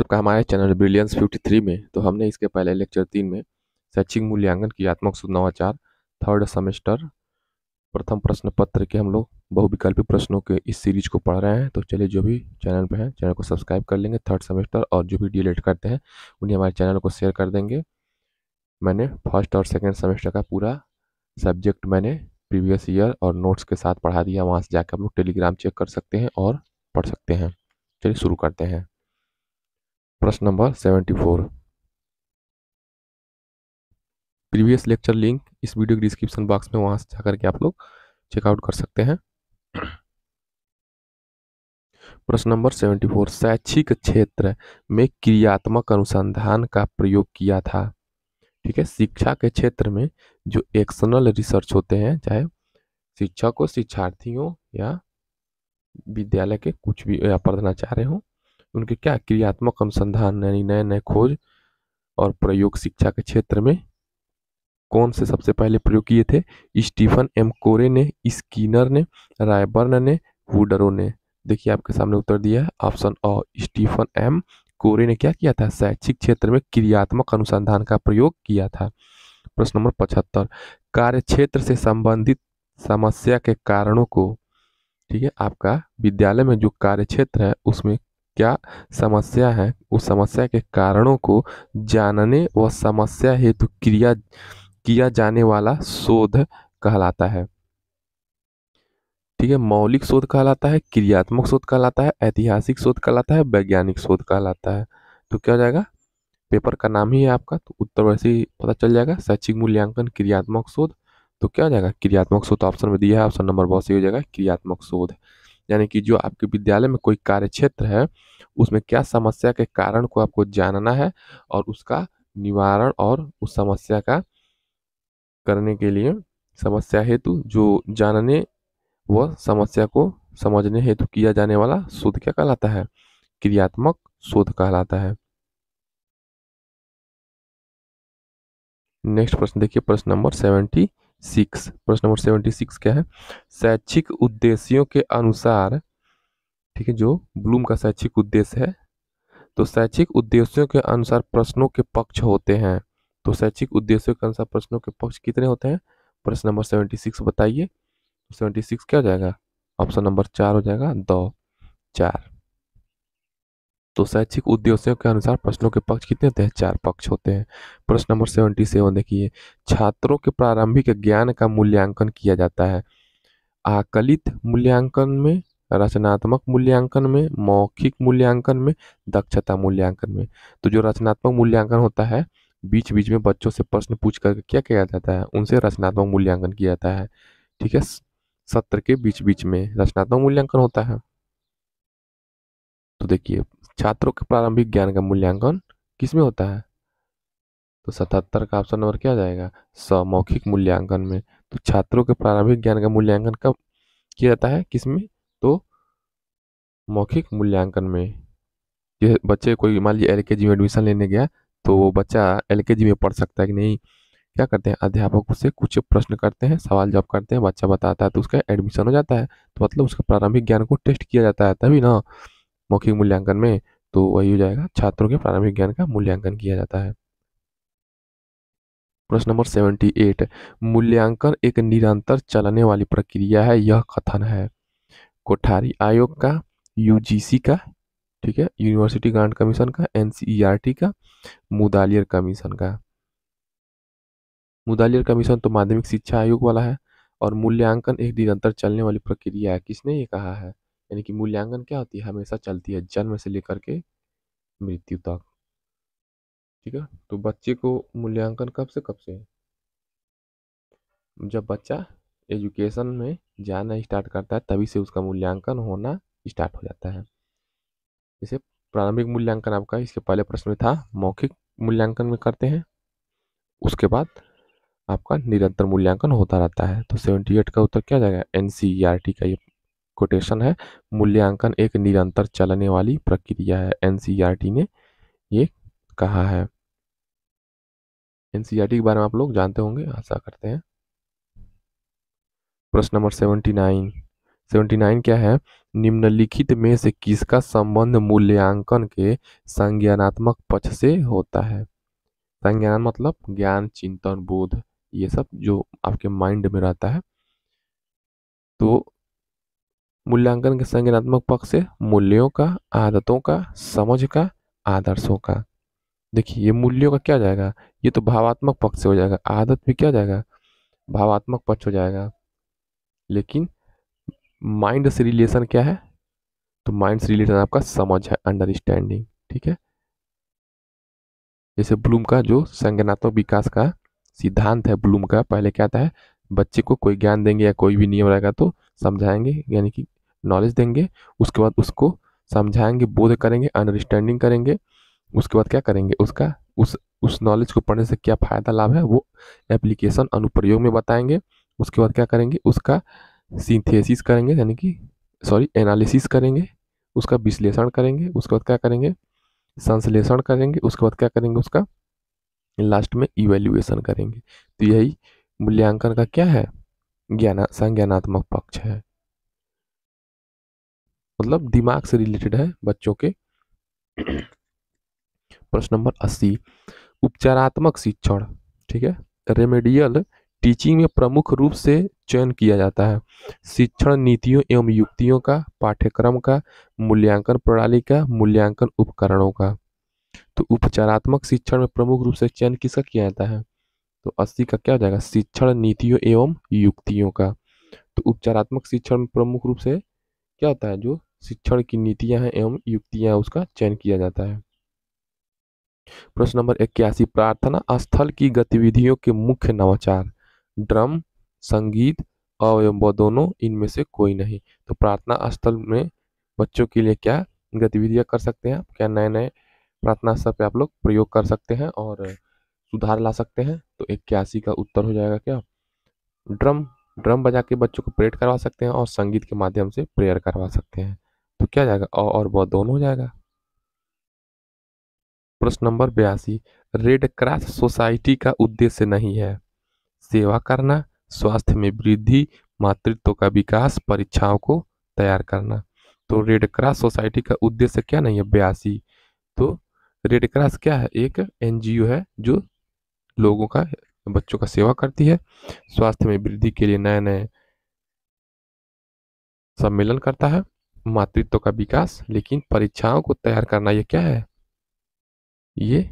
आपका हमारे channel brilliance 53 में। तो हमने इसके पहले लेक्चर 3 में शैक्षिक मूल्यांकन क्रियात्मक शुद्ध नवाचार थर्ड सेमेस्टर प्रथम प्रश्न पत्र के हम लोग बहुविकल्पी प्रश्नों के इस सीरीज को पढ़ रहे हैं। तो चलिए, जो भी चैनल पे है चैनल को सब्सक्राइब कर लेंगे थर्ड सेमेस्टर, और जो भी डिलीट करते हैं उन्हें हमारे चैनल को शेयर कर देंगे। मैंने फर्स्ट और सेकेंड सेमेस्टर का पूरा सब्जेक्ट मैंने प्रीवियस ईयर और नोट्स के साथ पढ़ा दिया। वहाँ से जाकर आप लोग टेलीग्राम चेक कर सकते हैं और पढ़ सकते हैं। चलिए शुरू करते हैं। प्रश्न नंबर 74। प्रीवियस लेक्चर लिंक इस वीडियो के डिस्क्रिप्शन बॉक्स में, वहां से जाकर के आप लोग चेकआउट कर सकते हैं। प्रश्न नंबर 74, शैक्षिक क्षेत्र में क्रियात्मक अनुसंधान का प्रयोग किया था। ठीक है, शिक्षा के क्षेत्र में जो एक्सटर्नल रिसर्च होते हैं, चाहे शिक्षक हो, शिक्षार्थियों या विद्यालय के कुछ भी या पढ़ना चाह रहे हो, उनके क्या क्रियात्मक अनुसंधान यानी नए नए खोज और प्रयोग शिक्षा के क्षेत्र में कौन से सबसे पहले प्रयोग किए थे? स्टीफन एम कोरे ने, स्किनर ने, रायबर्न ने, वुडरो ने। देखिए आपके सामने उत्तर दिया है ऑप्शन अ, स्टीफन एम कोरे ने क्या किया था? शैक्षिक क्षेत्र में क्रियात्मक अनुसंधान का प्रयोग किया था। प्रश्न नंबर 75, कार्य क्षेत्र से संबंधित समस्या के कारणों को, ठीक है, आपका विद्यालय में जो कार्य क्षेत्र है उसमें क्या समस्या है, उस समस्या के कारणों को जानने व समस्या हेतु किया जाने वाला शोध कहलाता है। ठीक है, मौलिक शोध कहलाता है, क्रियात्मक शोध कहलाता है, ऐतिहासिक शोध कहलाता है, वैज्ञानिक शोध कहलाता है। तो क्या हो जाएगा? पेपर का नाम ही है आपका, तो उत्तर वैसे ही पता चल जाएगा। शैक्षिक मूल्यांकन क्रियात्मक शोध, तो क्या हो जाएगा? क्रियात्मक शोध ऑप्शन में दिया है, ऑप्शन नंबर बहुत सही हो जाएगा, क्रियात्मक शोध। यानी कि जो आपके विद्यालय में कोई कार्य क्षेत्र है उसमें क्या समस्या के कारण को आपको जानना है और उसका निवारण और उस समस्या का करने के लिए समस्या हेतु जो जानने व समस्या को समझने हेतु किया जाने वाला शोध क्या कहलाता है? क्रियात्मक शोध कहलाता है। नेक्स्ट प्रश्न देखिए, प्रश्न नंबर 76। प्रश्न नंबर 76 क्या है? शैक्षिक उद्देश्यों के अनुसार, ठीक है, जो ब्लूम का शैक्षिक उद्देश्य है, तो शैक्षिक उद्देश्यों के अनुसार प्रश्नों के पक्ष होते हैं। तो शैक्षिक उद्देश्यों के अनुसार प्रश्नों के पक्ष कितने होते हैं? प्रश्न नंबर 76 बताइए। 76 क्या हो जाएगा? ऑप्शन नंबर 4 हो जाएगा, 2 4। तो शैक्षिक उद्देश्यों के अनुसार प्रश्नों के पक्ष कितने होते हैं? 4 पक्ष होते हैं। प्रश्न नंबर 77 देखिए, छात्रों के प्रारंभिक ज्ञान का मूल्यांकन किया जाता है आकलित मूल्यांकन में, रचनात्मक मूल्यांकन में, मौखिक मूल्यांकन में, दक्षता मूल्यांकन में। तो जो रचनात्मक मूल्यांकन होता है, बीच बीच में बच्चों से प्रश्न पूछ करके क्या किया जाता है? उनसे रचनात्मक मूल्यांकन किया जाता है। ठीक है, सत्र के बीच बीच में रचनात्मक मूल्यांकन होता है। तो देखिए, छात्रों के प्रारंभिक ज्ञान का मूल्यांकन किसमें होता है? तो 77 का ऑप्शन नंबर क्या जाएगा? मौखिक मूल्यांकन में। तो छात्रों के प्रारंभिक ज्ञान का मूल्यांकन कब किया जाता है? किसमें? तो मौखिक मूल्यांकन में। ये बच्चे कोई मान लीजिए एलकेजी में एडमिशन लेने गया, तो वो बच्चा एलकेजी में पढ़ सकता है कि नहीं? क्या करते हैं, अध्यापक से कुछ प्रश्न करते हैं, सवाल जवाब करते हैं, बच्चा बताता है तो उसका एडमिशन हो जाता है। तो मतलब उसका प्रारंभिक ज्ञान को टेस्ट किया जाता है तभी ना मौखिक मूल्यांकन में। तो वही हो जाएगा, छात्रों के प्रारंभिक ज्ञान का मूल्यांकन किया जाता है। प्रश्न नंबर 78, मूल्यांकन एक निरंतर चलने वाली प्रक्रिया है, यह कथन है कोठारी आयोग का, यूजीसी का, ठीक है, यूनिवर्सिटी ग्रांट कमीशन का, एनसीईआरटी का, मुदालियर कमीशन का। मुदालियर कमीशन तो माध्यमिक शिक्षा आयोग वाला है, और मूल्यांकन एक निरंतर चलने वाली प्रक्रिया है। किसने ये कहा है? यानी कि मूल्यांकन क्या होती है? हमेशा चलती है, जन्म से लेकर के मृत्यु तक। ठीक है, तो बच्चे को मूल्यांकन कब से कब से है? जब बच्चा एजुकेशन में जाना स्टार्ट करता है तभी से उसका मूल्यांकन होना स्टार्ट हो जाता है। जैसे प्रारंभिक मूल्यांकन आपका इसके पहले प्रश्न में था, मौखिक मूल्यांकन में करते हैं, उसके बाद आपका निरंतर मूल्यांकन होता रहता है। तो 78 का उत्तर क्या जाएगा? एनसीईआरटी का ये कोटेशन है, मूल्यांकन एक निरंतर चलने वाली प्रक्रिया है, एनसीईआरटी ने ये कहा है। एनसीईआरटी के बारे में आप लोग जानते होंगे, आशा करते हैं। प्रश्न नंबर 79। 79 क्या है? निम्नलिखित में से किसका संबंध मूल्यांकन के संज्ञानात्मक पक्ष से होता है? संज्ञान मतलब ज्ञान, चिंतन, बोध, ये सब जो आपके माइंड में रहता है। तो मूल्यांकन के संज्ञानात्मक पक्ष से मूल्यों का, आदतों का, समझ का, आदर्शों का। देखिए ये मूल्यों का क्या हो जाएगा, ये तो भावात्मक पक्ष से हो जाएगा, आदत भी क्या हो जाएगा, भावात्मक पक्ष हो जाएगा। लेकिन माइंड से रिलेशन क्या है, तो माइंड से रिलेशन आपका समझ है, अंडरस्टैंडिंग। ठीक है, जैसे ब्लूम का जो संज्ञानात्मक विकास का सिद्धांत है, ब्लूम का पहले क्या आता है, बच्चे को कोई ज्ञान देंगे या कोई भी नियम रहेगा तो समझाएंगे, यानी कि नॉलेज देंगे, उसके बाद उसको समझाएंगे, बोध करेंगे, अंडरस्टैंडिंग करेंगे, उसके बाद क्या करेंगे, उसका उस नॉलेज को पढ़ने से क्या फ़ायदा लाभ है वो एप्लीकेशन अनुप्रयोग में बताएंगे। उसके बाद क्या करेंगे, उसका सिंथेसिस करेंगे, यानी कि सॉरी एनालिसिस करेंगे, उसका विश्लेषण करेंगे, उसके बाद क्या करेंगे, संश्लेषण करेंगे, उसके बाद क्या करेंगे, उसका लास्ट में इवैल्यूएशन करेंगे। तो यही मूल्यांकन का क्या है, ज्ञान संज्ञानात्मक पक्ष है, मतलब दिमाग से रिलेटेड है बच्चों के। प्रश्न नंबर 80, उपचारात्मक शिक्षण। ठीक है, रेमेडियल टीचिंग में प्रमुख रूप से चयन किया जाता है शिक्षण नीतियों एवं युक्तियों का, पाठ्यक्रम का, मूल्यांकन प्रणाली का, मूल्यांकन उपकरणों का। तो उपचारात्मक शिक्षण में प्रमुख रूप से चयन किसका किया जाता है, तो 80 का क्या हो जाएगा, शिक्षण नीतियों एवं युक्तियों का। तो उपचारात्मक शिक्षण में प्रमुख रूप से क्या होता है, जो शिक्षण की नीतियां हैं एवं युक्तियां हैं, उसका चयन किया जाता है। प्रश्न नंबर 81, प्रार्थना स्थल की गतिविधियों के मुख्य नवाचार, ड्रम, संगीत, एवं व दोनों, इनमें से कोई नहीं। तो प्रार्थना स्थल में बच्चों के लिए क्या गतिविधियां कर सकते हैं, क्या नए नए प्रार्थना स्थल पे आप लोग प्रयोग कर सकते हैं और सुधार ला सकते हैं। तो 81 का उत्तर हो जाएगा क्या, ड्रम। ड्रम बजा के बच्चों को प्रेयर करवा सकते हैं और संगीत के माध्यम से प्रेयर करवा सकते हैं। तो क्या जाएगा, और वह दोनों हो जाएगा। प्रश्न नंबर 82, रेड क्रॉस सोसाइटी का उद्देश्य नहीं है सेवा करना, स्वास्थ्य में वृद्धि, मातृत्व का विकास, परीक्षाओं को तैयार करना। तो रेड क्रॉस सोसाइटी का उद्देश्य क्या नहीं है, 82। तो रेड क्रॉस क्या है, एक एनजीओ है जो लोगों का, बच्चों का सेवा करती है, स्वास्थ्य में वृद्धि के लिए नए नए सम्मेलन करता है, मातृत्व का विकास, लेकिन परीक्षाओं को तैयार करना ये क्या है, ये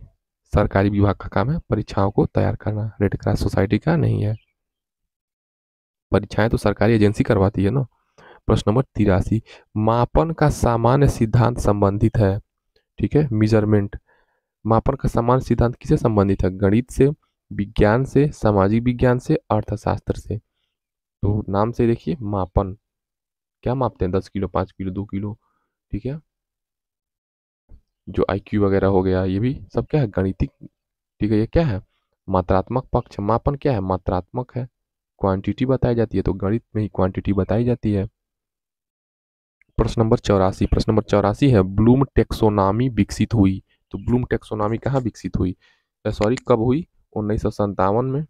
सरकारी विभाग का काम है, परीक्षाओं को तैयार करना, रेड क्रॉस सोसाइटी का नहीं है। परीक्षाएं तो सरकारी एजेंसी करवाती है ना। प्रश्न नंबर 83, मापन का सामान्य सिद्धांत संबंधित है। ठीक है, मेजरमेंट, मापन का सामान्य सिद्धांत किससे संबंधित है, गणित से, विज्ञान से, सामाजिक विज्ञान से, अर्थशास्त्र से। तो नाम से देखिए, मापन क्या मापते हैं, 10 किलो, 5 किलो, 2 किलो। ठीक है, जो आईक्यू वगैरह हो गया, ये भी सब क्या है, गणितिक। ठीक है, ये क्या है, मात्रात्मक पक्ष। मापन क्या है, मात्रात्मक है, क्वांटिटी बताई जाती है, तो गणित में ही क्वांटिटी बताई जाती है। प्रश्न नंबर 84, प्रश्न नंबर 84 है, ब्लूम टेक्सोनॉमी विकसित हुई। तो ब्लूम टेक्सोनॉमी कहाँ विकसित हुई, सॉरी कब हुई, 1957 में।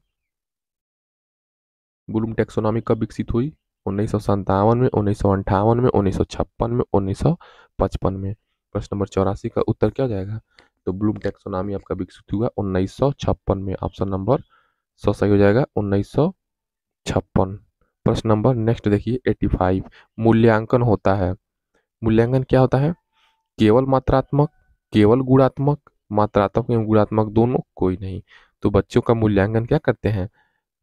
ब्लूम टेक्सोनॉमी कब विकसित हुई, 1957 में, 1958 में, 1956 में, 1955 में। प्रश्न नंबर 84 का उत्तर क्या हो जाएगा, तो ब्लूम टेक्सोनॉमी आपका विकसित हुआ 1956 में। ऑप्शन नंबर 100 सही हो जाएगा, 1956। प्रश्न नंबर नेक्स्ट देखिए 85, मूल्यांकन होता है। मूल्यांकन क्या होता है, केवल मात्रात्मक, केवल गुणात्मक, मात्रात्मक एवं गुणात्मक दोनों, कोई नहीं। तो बच्चों का मूल्यांकन क्या करते हैं,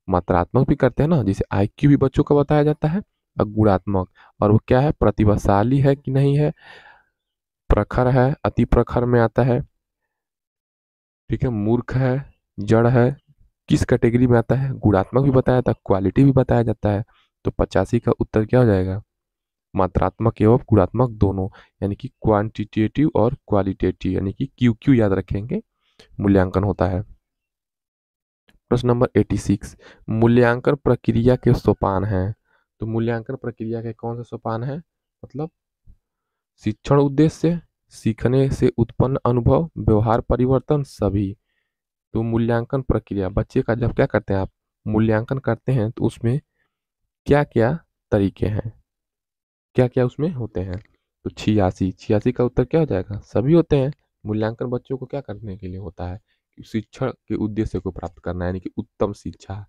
मात्रात्मक भी करते हैं ना, जैसे आईक्यू भी बच्चों का बताया जाता है, और गुणात्मक। और वो क्या है, प्रतिभाशाली है कि नहीं है, प्रखर है, अति प्रखर में आता है, ठीक है, मूर्ख है, जड़ है, किस कैटेगरी में आता है, गुणात्मक भी बताया जाता है, क्वालिटी भी बताया जाता है। तो 85 का उत्तर क्या हो जाएगा, मात्रात्मक एवं गुणात्मक दोनों, यानी कि क्वांटिटेटिव और क्वालिटेटिव, यानी कि क्यू क्यू याद रखेंगे, मूल्यांकन होता है। प्रश्न नंबर 86, मूल्यांकन प्रक्रिया के सोपान हैं। तो मूल्यांकन प्रक्रिया के कौन से सोपान हैं, मतलब शिक्षण उद्देश्य, सीखने से उत्पन्न अनुभव, व्यवहार परिवर्तन, सभी। तो मूल्यांकन प्रक्रिया, बच्चे का जब क्या करते हैं आप मूल्यांकन करते हैं, तो उसमें क्या क्या तरीके हैं। क्या क्या उसमें होते हैं? तो 86, 86 का उत्तर क्या हो जाएगा? सभी होते हैं। मूल्यांकन बच्चों को क्या करने के लिए होता है? कि शिक्षण के उद्देश्य को प्राप्त करना, यानी कि उत्तम शिक्षा,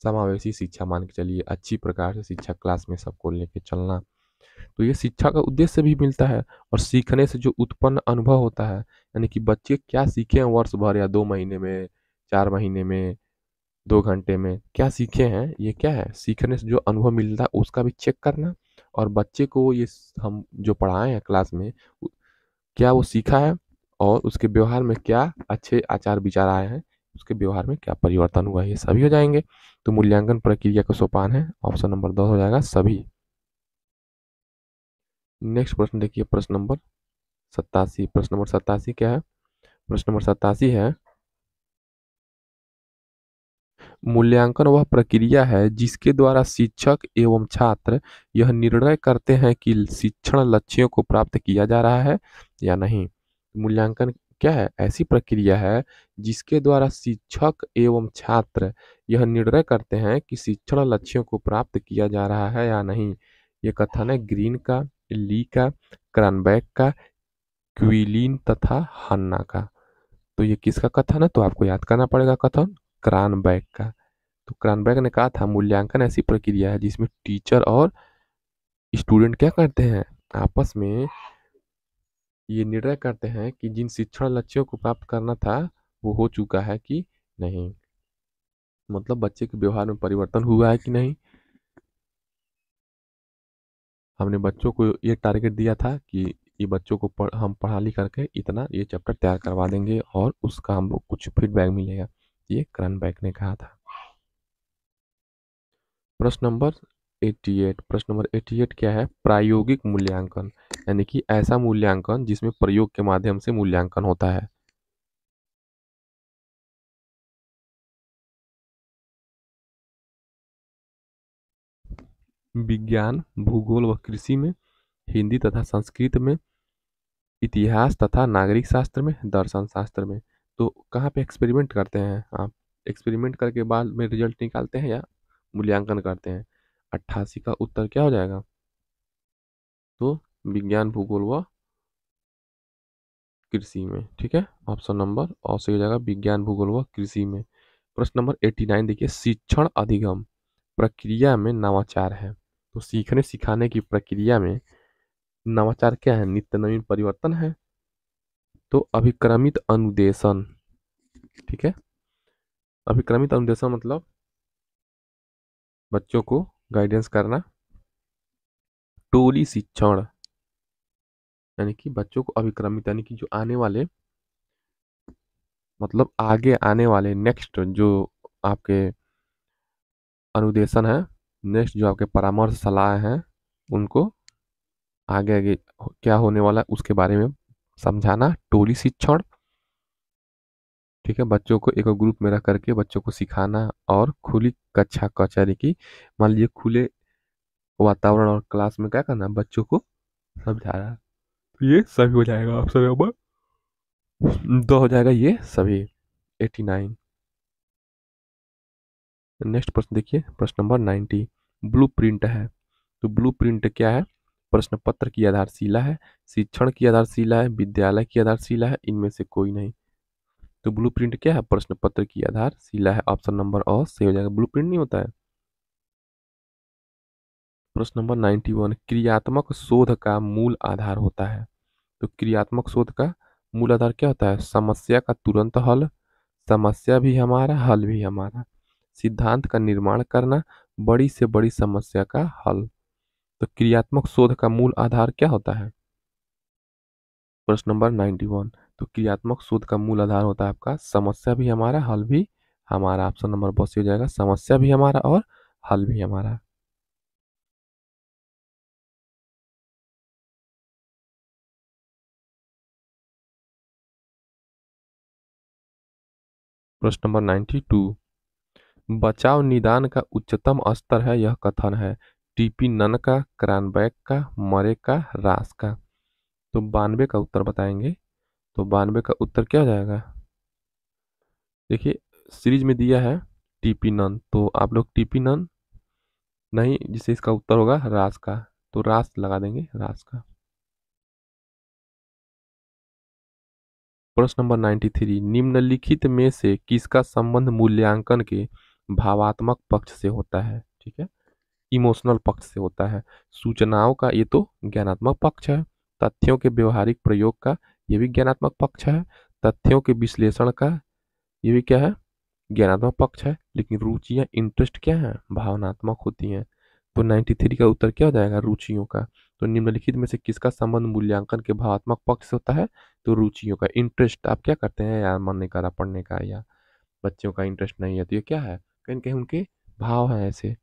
समावेशी शिक्षा, मान के चलिए अच्छी प्रकार से शिक्षा क्लास में सबको लेके चलना। तो ये शिक्षा का उद्देश्य भी मिलता है। और सीखने से जो उत्पन्न अनुभव होता है, यानी कि बच्चे क्या सीखे हैं वर्ष भर या 2 महीने में, 4 महीने में, 2 घंटे में क्या सीखे हैं, ये क्या है? सीखने से जो अनुभव मिलता है उसका भी चेक करना। और बच्चे को ये हम जो पढ़ाए हैं क्लास में, क्या वो सीखा है, और उसके व्यवहार में क्या अच्छे आचार विचार आए हैं, उसके व्यवहार में क्या परिवर्तन हुआ है, ये सभी हो जाएंगे। तो मूल्यांकन प्रक्रिया का सोपान है, ऑप्शन नंबर 2 हो जाएगा सभी। नेक्स्ट प्रश्न देखिए, प्रश्न नंबर 87। प्रश्न नंबर 87 क्या है? प्रश्न नंबर 87 है, मूल्यांकन वह प्रक्रिया है जिसके द्वारा शिक्षक एवं छात्र यह निर्णय करते हैं कि शिक्षण लक्ष्यों को प्राप्त किया जा रहा है या नहीं। मूल्यांकन क्या है? ऐसी प्रक्रिया है जिसके द्वारा शिक्षक एवं छात्र यह निर्णय करते हैं कि शिक्षण लक्ष्यों को प्राप्त किया जा रहा है या नहीं। ये कथन है ग्रीन का, ली का, क्रैनबैक का, क्विलिन तथा हन्ना का। तो ये किसका कथन है? तो आपको याद करना पड़ेगा कथन क्रैनबैक का। तो क्रैनबैक ने कहा था मूल्यांकन ऐसी प्रक्रिया है जिसमें टीचर और स्टूडेंट क्या करते हैं, आपस में ये निर्णय करते हैं कि जिन शिक्षण लक्ष्यों को प्राप्त करना था वो हो चुका है कि नहीं। मतलब बच्चे के व्यवहार में परिवर्तन हुआ है कि नहीं। हमने बच्चों को ये टारगेट दिया था कि ये बच्चों को हम पढ़ा लिख करके इतना ये चैप्टर तैयार करवा देंगे और उसका हमको कुछ फीडबैक मिलेगा। ये क्रैनबैक ने कहा था। प्रश्न नंबर 88। प्रश्न नंबर 88 क्या है? प्रायोगिक मूल्यांकन, यानी कि ऐसा मूल्यांकन जिसमें प्रयोग के माध्यम से मूल्यांकन होता है। विज्ञान, भूगोल व कृषि में, हिंदी तथा संस्कृत में, इतिहास तथा नागरिक शास्त्र में, दर्शन शास्त्र में। तो कहाँ पे एक्सपेरिमेंट करते हैं आप? एक्सपेरिमेंट करके बाद में रिजल्ट निकालते हैं या मूल्यांकन करते हैं? 88 का उत्तर क्या हो जाएगा? तो विज्ञान, भूगोल व कृषि में। ठीक है, ऑप्शन नंबर और सही हो जाएगा विज्ञान, भूगोल व कृषि में। प्रश्न नंबर 89 देखिए, शिक्षण अधिगम प्रक्रिया में नवाचार है। तो सीखने सिखाने की प्रक्रिया में नवाचार क्या है? नित्य नवीन परिवर्तन है। तो अभिक्रमित अनुदेशन, ठीक है, अभिक्रमित अनुदेशन मतलब बच्चों को गाइडेंस करना। टोली शिक्षण, यानी कि बच्चों को अभिक्रमित, यानी कि जो आने वाले, मतलब आगे आने वाले नेक्स्ट जो आपके अनुदेशन है, नेक्स्ट जो आपके परामर्श सलाह हैं, उनको आगे आगे क्या होने वाला है उसके बारे में समझाना। टोली शिक्षण, ठीक है, बच्चों को एक ग्रुप में रख करके बच्चों को सिखाना। और खुली कक्षा कचहरी की, मान लीजिए खुले वातावरण और क्लास में क्या करना, बच्चों को समझा रहा है। तो ये सभी हो जाएगा, ऑप्शन नंबर 2 हो जाएगा ये सभी। 89। नेक्स्ट प्रश्न देखिए, प्रश्न नंबर 90। ब्लू प्रिंट है। तो ब्लू प्रिंट क्या है? प्रश्न पत्र की आधारशिला है, शिक्षण की आधारशिला है, विद्यालय की आधारशिला है, इनमें से कोई नहीं। तो ब्लू प्रिंट क्या है? प्रश्न पत्र की आधारशिला है, ऑप्शन नंबर और सही हो जाएगा। ब्लू प्रिंट नहीं होता है। प्रश्न नंबर 91, क्रियात्मक शोध का मूल आधार होता है। तो क्रियात्मक शोध का मूल आधार क्या होता है? समस्या का तुरंत हल, समस्या भी हमारा, हल भी हमारा, सिद्धांत का निर्माण करना, बड़ी से बड़ी समस्या का हल। तो क्रियात्मक शोध का मूल आधार क्या होता है? प्रश्न नंबर 91। तो क्रियात्मक शोध का मूल आधार होता है आपका समस्या भी हमारा, हल भी हमारा। ऑप्शन नंबर बहुत सही हो जाएगा, समस्या भी हमारा और हल भी हमारा। प्रश्न नंबर 92, बचाव निदान का उच्चतम स्तर है, यह कथन है टीपी नन का, क्रैनबैक का, मरे का, रास का। तो 92 का उत्तर बताएंगे। तो 92 का उत्तर क्या हो जाएगा? देखिए, सीरीज में दिया है टीपी नन, तो आप लोग टीपी नन नहीं, जिससे इसका उत्तर होगा रास का। तो रास लगा देंगे, रास का। प्रश्न नंबर 93, निम्नलिखित में से किसका संबंध मूल्यांकन के भावात्मक पक्ष से होता है? ठीक है, इमोशनल पक्ष से होता है। सूचनाओं का ये तो ज्ञानात्मक पक्ष है। तथ्यों के व्यवहारिक प्रयोग का ये भी ज्ञानात्मक पक्ष है। तथ्यों के विश्लेषण का ये भी क्या है? ज्ञानात्मक पक्ष है। लेकिन रुचियां, इंटरेस्ट क्या है? भावनात्मक होती हैं। तो 93 का उत्तर क्या हो जाएगा? रुचियों का। तो निम्नलिखित में से किसका संबंध मूल्यांकन के भावात्मक पक्ष से होता है? तो रुचियों का। इंटरेस्ट, आप क्या करते हैं यार, मन नहीं कर रहा पढ़ने का, या बच्चों का इंटरेस्ट नहीं है, तो ये क्या है? कहीं न कहीं उनके भाव हैं ऐसे।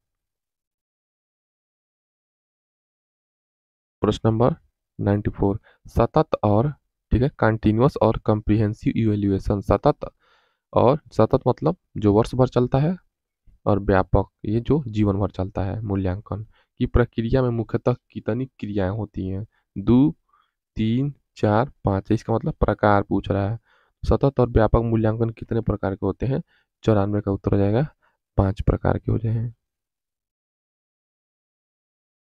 प्रश्न नंबर 94, सतत और, ठीक है, कंटिन्यूअस और कम्प्रिहेंसिव इवेल्युएशन। सतत मतलब जो वर्ष भर चलता है, और व्यापक ये जो जीवन भर चलता है। मूल्यांकन की प्रक्रिया में मुख्यतः कितनी क्रियाएं होती हैं? 2, 3, 4, 5। इसका मतलब प्रकार पूछ रहा है। सतत और व्यापक मूल्यांकन कितने प्रकार के होते हैं? 94 का उत्तर हो जाएगा 5 प्रकार के हो जाए।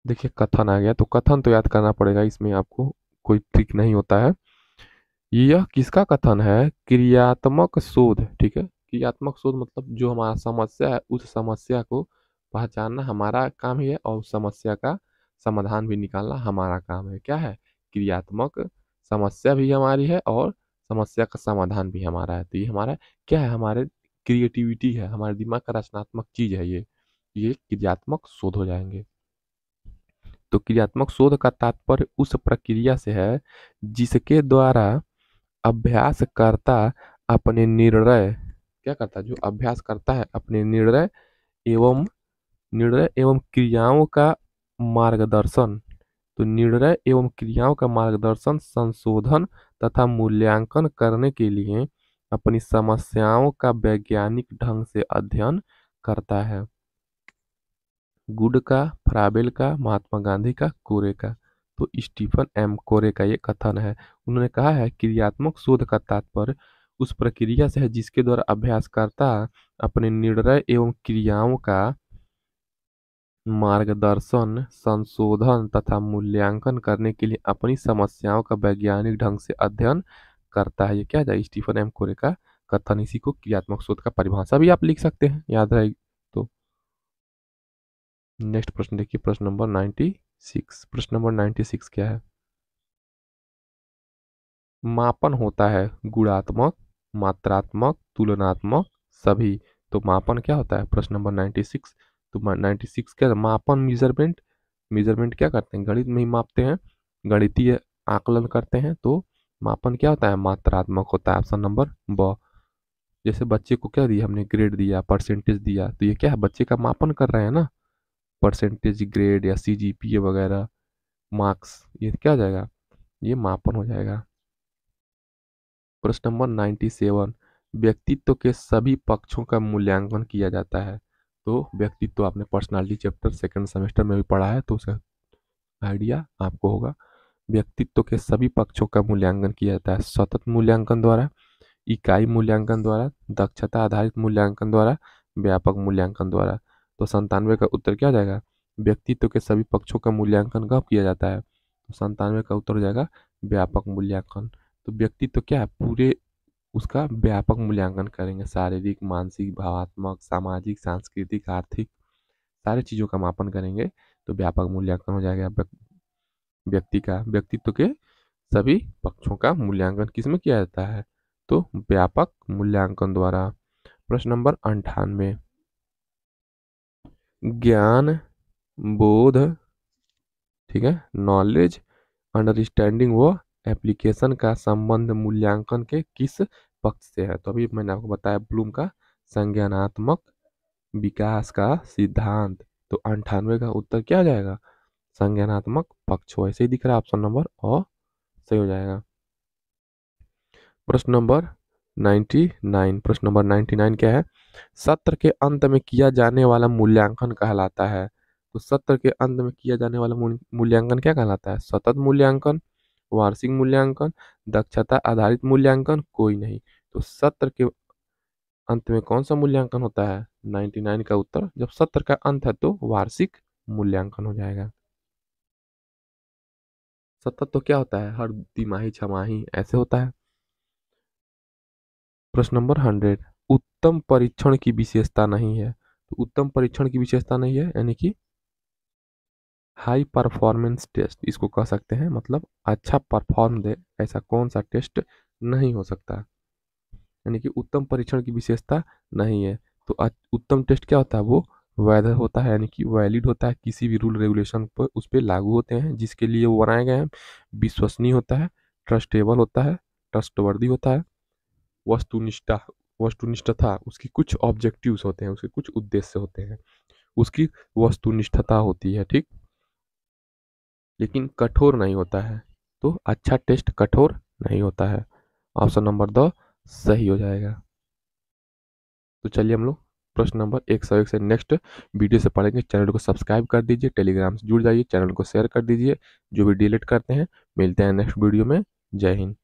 देखिए कथन आ गया, तो कथन तो याद करना पड़ेगा, इसमें आपको कोई ट्रिक नहीं होता है। यह किसका कथन है? क्रियात्मक शोध। ठीक है, क्रियात्मक शोध मतलब जो हमारा समस्या है, उस समस्या को पहचानना हमारा काम ही है, और उस समस्या का समाधान भी निकालना हमारा काम है। क्या है? क्रियात्मक। समस्या भी हमारी है और समस्या का समाधान भी हमारा है। तो ये हमारा क्या है? हमारे क्रिएटिविटी है, हमारे दिमाग का रचनात्मक चीज है ये क्रियात्मक शोध हो जाएंगे। तो क्रियात्मक शोध का तात्पर्य उस प्रक्रिया से है जिसके द्वारा अभ्यासकर्ता अपने निर्णय, क्या करता है? जो अभ्यास करता है अपने निर्णय एवं क्रियाओं का मार्गदर्शन। तो निर्णय एवं क्रियाओं का मार्गदर्शन, संशोधन तथा मूल्यांकन करने के लिए अपनी समस्याओं का वैज्ञानिक ढंग से अध्ययन करता है। गुड का, फ्राबेल का, महात्मा गांधी का, कोरे का। तो स्टीफन एम कोरे का ये कथन है। उन्होंने कहा है क्रियात्मक शोध का तात्पर्य उस प्रक्रिया से है जिसके द्वारा अभ्यासकर्ता अपने निर्णय एवं क्रियाओं का मार्गदर्शन, संशोधन तथा मूल्यांकन करने के लिए अपनी समस्याओं का वैज्ञानिक ढंग से अध्ययन करता है। ये क्या है? स्टीफन एम कोरे का कथन। इसी को क्रियात्मक शोध का परिभाषा भी आप लिख सकते हैं, याद रहेगी तो। नेक्स्ट प्रश्न देखिए, प्रश्न नंबर 96। प्रश्न नंबर 96 क्या है? मापन होता है गुणात्मक, मात्रात्मक, तुलनात्मक, सभी। तो मापन क्या होता है? प्रश्न नंबर 96। तो 96 क्या है? मापन, मेजरमेंट। मेजरमेंट क्या करते हैं? गणित में ही मापते हैं, गणितीय आकलन करते हैं। तो मापन क्या होता है? मात्रात्मक होता है। ऑप्शन नंबर ब। जैसे बच्चे को क्या दिया हमने? ग्रेड दिया, परसेंटेज दिया, तो ये क्या है? बच्चे का मापन कर रहे हैं ना। परसेंटेज, ग्रेड या सीजीपीए वगैरह, मार्क्स, ये क्या हो जाएगा? ये मापन हो जाएगा। प्रश्न नंबर 97, व्यक्तित्व के सभी पक्षों का मूल्यांकन किया जाता है। तो व्यक्तित्व आपने पर्सनालिटी चैप्टर सेकंड सेमेस्टर में भी पढ़ा है, तो उसका आइडिया आपको होगा। व्यक्तित्व के सभी पक्षों का मूल्यांकन किया जाता है सतत मूल्यांकन द्वारा, इकाई मूल्यांकन द्वारा, दक्षता आधारित मूल्यांकन द्वारा, व्यापक मूल्यांकन द्वारा। तो 97 का उत्तर क्या हो जाएगा? व्यक्तित्व के सभी पक्षों का मूल्यांकन कब किया जाता है? तो 97 का उत्तर हो जाएगा व्यापक मूल्यांकन। तो व्यक्तित्व क्या है? पूरे उसका व्यापक मूल्यांकन करेंगे, शारीरिक, मानसिक, भावात्मक, सामाजिक, सांस्कृतिक, आर्थिक, सारी चीज़ों का मापन करेंगे। तो व्यापक मूल्यांकन हो जाएगा। व्यक्ति का, व्यक्तित्व के सभी पक्षों का मूल्यांकन किसमें किया जाता है? तो व्यापक मूल्यांकन द्वारा। प्रश्न नंबर 98, ज्ञान, बोध, ठीक है, नॉलेज, अंडरस्टैंडिंग व एप्लीकेशन का संबंध मूल्यांकन के किस पक्ष से है? तो अभी मैंने आपको बताया ब्लूम का संज्ञानात्मक विकास का सिद्धांत। तो 98 का उत्तर क्या हो जाएगा? संज्ञानात्मक पक्ष। ऐसे ही दिख रहा है, ऑप्शन नंबर और सही हो जाएगा। प्रश्न नंबर 99। प्रश्न नंबर 99 क्या है? सत्र के अंत में किया जाने वाला मूल्यांकन कहलाता है। तो सत्र के अंत में किया जाने वाला मूल्यांकन क्या कहलाता है? सतत मूल्यांकन, वार्षिक मूल्यांकन, दक्षता आधारित मूल्यांकन, कोई नहीं। तो सत्र के अंत में कौन सा मूल्यांकन होता है? 99 का उत्तर, जब सत्र का अंत है तो वार्षिक मूल्यांकन हो जाएगा। सतत तो क्या होता है, हर तिमाही छमाही ऐसे होता है। प्रश्न नंबर 100, उत्तम परीक्षण की विशेषता नहीं है। तो उत्तम परीक्षण की विशेषता नहीं है यानी कि हाई परफॉर्मेंस टेस्ट इसको कह सकते हैं, मतलब अच्छा परफॉर्म दे ऐसा कौन सा टेस्ट नहीं हो सकता, यानी कि उत्तम परीक्षण की विशेषता नहीं है। तो उत्तम टेस्ट क्या होता है, वो वैध होता है यानी कि वैलिड होता है, किसी भी रूल रेगुलेशन पर उस पर लागू होते हैं जिसके लिए वो बनाए गए हैं, विश्वसनीय होता है, ट्रस्टेबल होता है, ट्रस्टवर्दी होता है, वस्तुनिष्ठा वस्तुनिष्ठता उसकी कुछ ऑब्जेक्टिव्स होते हैं, उसके कुछ उद्देश्य होते हैं, उसकी वस्तुनिष्ठता होती है, ठीक, लेकिन कठोर नहीं होता है। तो अच्छा टेस्ट कठोर नहीं होता है। ऑप्शन नंबर 2 सही हो जाएगा। तो चलिए हम लोग प्रश्न नंबर 101 से नेक्स्ट वीडियो से पढ़ेंगे। चैनल को सब्सक्राइब कर दीजिए, टेलीग्राम से जुड़ जाइए, चैनल को शेयर कर दीजिए, जो भी डिलीट करते हैं। मिलते हैं नेक्स्ट वीडियो में। जय हिंद।